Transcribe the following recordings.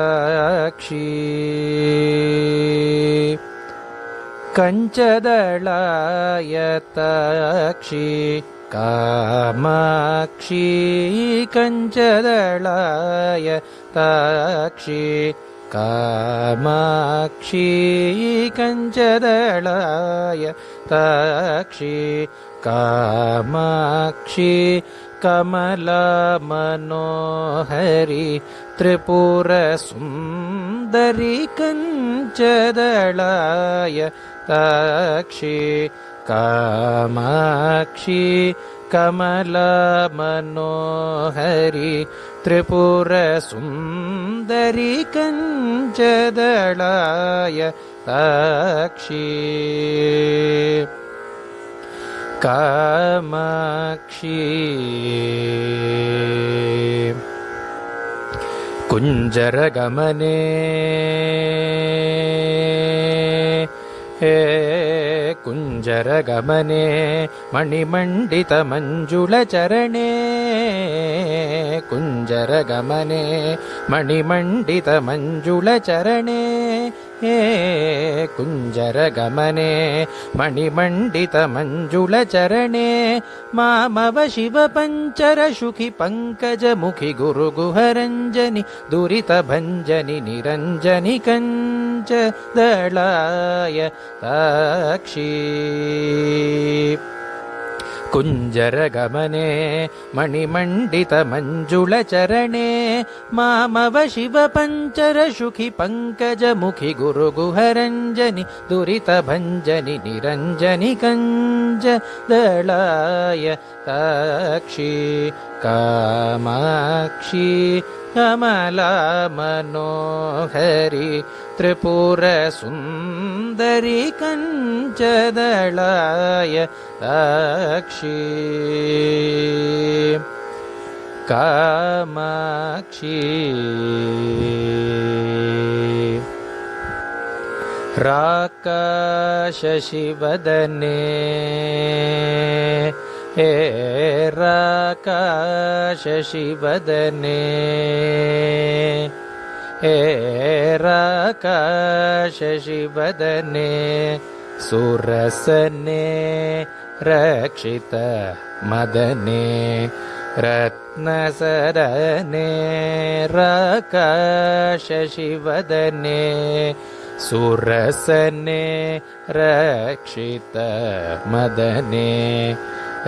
ಕಂಚದಳಾಯತಾಕ್ಷಿ ಕಂಚದಳಾಯತಾಕ್ಷಿ ಕಾಮಾಕ್ಷಿ ಕಂಚದಳಾಯತಾಕ್ಷಿ ಕಾಮಾಕ್ಷಿ ಕಂಚದಳಾಯತಾಕ್ಷಿ ಕಾಮಾಕ್ಷಿ ಕಮಲಾ ಮನೋಹರಿ ತ್ರಿಪುರ ಸುಂದರಿ ಕಂಚದಳಾಯತಾಕ್ಷಿ ಕಾಮಾಕ್ಷಿ ಕಮಲಾ ಮನೋಹರಿ ತ್ರಿಪುರ ಸುಂದರಿ ಕಂಚದಳಾಯತಾಕ್ಷಿ ಕಾಮಾಕ್ಷಿ ಕುಂಜರಗಮನೆ ಕುಂಜರಗಮನೆ ಮಣಿಮಂಡಿತ ಮಂಜುಳ ಚರಣೆ ಕುಂಜರಗಮನೆ ಮಣಿಮಂಡಿತ ಮಂಜುಳ ಚರಣೆ ಕುಂಜರಗಮನೆ ಮಣಿಮಂಡಿತ ಮಂಜುಳ ಚರಣೆ ಮಾಮವ ಶಿವ ಪಂಚರ ಶುಖಿ ಪಂಕಜ ಮುಖಿ ಗುರು ಗುಹರಂಜನಿ ದುರಿತ ಭಂಜನಿ ನಿರಂಜನಿ ಕಂಚದಳಾಯತಾಕ್ಷಿ ಕುಂಜರಗಮನೆ ಮಣಿಮಂಡಿತ ಮಂಜುಳ ಚರಣೆ ಮಾಮವ ಶಿವ ಪಂಚರ ಶುಖಿ ಪಂಕಜ ಮುಖಿ ಗುರು ಗುಹರಂಜನಿ ದುರಿತ ಭಂಜನಿ ನಿರಂಜನಿ ಕಂಚದಳಾಯತಾಕ್ಷಿ ಕಾಮಾಕ್ಷಿ ಕಮಲಾ ಮನೋಹರಿ ತ್ರಿಪುರ ಸುಂದರಿ ಕಂಚದಳಾಯತಾಕ್ಷಿ ಕಾಮಾಕ್ಷಿ ರಾಕಾಶಶಿವದನೆ ಹೇ ರಾಕಾಶಶಿವದನೆ ಹೇ ರಾಕಾಶಶಿವದನೆ ಸುರಸನೆ ರಕ್ಷಿತ ಮದನೆ ರತ್ನಸರನೆ ರಾಕಾಶಶಿವದನೆ ಸುರಸನೆ ರಕ್ಷಿತ ಮದನೆ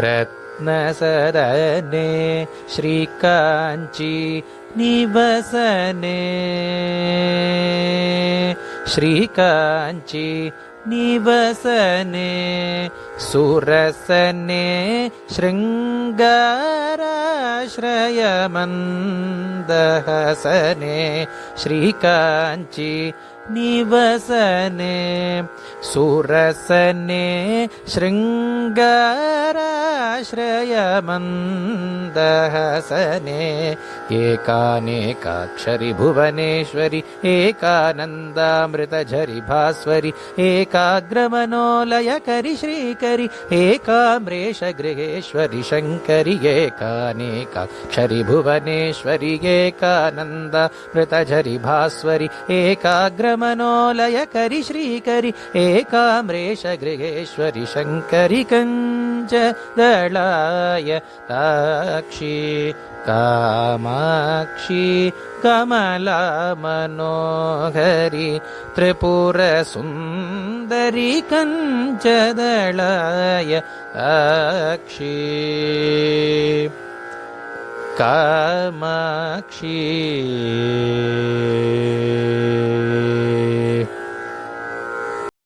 ರತ್ನಸರನೆ ಶ್ರೀಕಾಂಚಿ ನಿವಸನೆ ಶ್ರೀಕಾಂಚಿ ನಿವಸನೆ ಸುರಸನೆ ಶೃಂಗಾರಾಶ್ರಯ ಮಂದಹಸನೆ ಶ್ರೀಕಾಂಚಿ ನಿವಸನೆ ಸುರಸನೆ ಶೃಂಗಾರಾಶ್ರಯ ಮಂದಹಸನೆ ಏಕಾನೇಕಾಕ್ಷರಿ ಭುವನೇಶ್ವರಿ ಏಕಾನಂದಾಮೃತಝರಿ ಭಾಸ್ವರಿ ಏಕಾಗ್ರಮನೋಲಯಕರಿ ಶ್ರೀಕರಿ ಏಕಾಮ್ರೇಶ ಗೃಹೇಶ್ವರಿ ಶಂಕರಿ ಏಕಾನೇಕಾಕ್ಷರಿ ಭುವನೇಶ್ವರಿ ಏಕಾನಂದಾಮೃತಝರಿ ಭಾಸ್ವರಿ ಏಕಾಗ್ರಮನೋಲಯಕರಿ ಶ್ರೀಕರಿ ಏಕಾಮ್ರೇಶ ಗೃಹೇಶ್ವರಿ ಶಂಕರಿ ಕಂಚದಳಾಯತಾಕ್ಷಿ ಕಾಮಾಕ್ಷಿ ಕಮಲಾ ಮನೋಹರಿ ತ್ರಿಪುರ ಸುಂದರಿ ಕಂಚದಳಾಯತಾಕ್ಷಿ ಕಾಮಾಕ್ಷಿ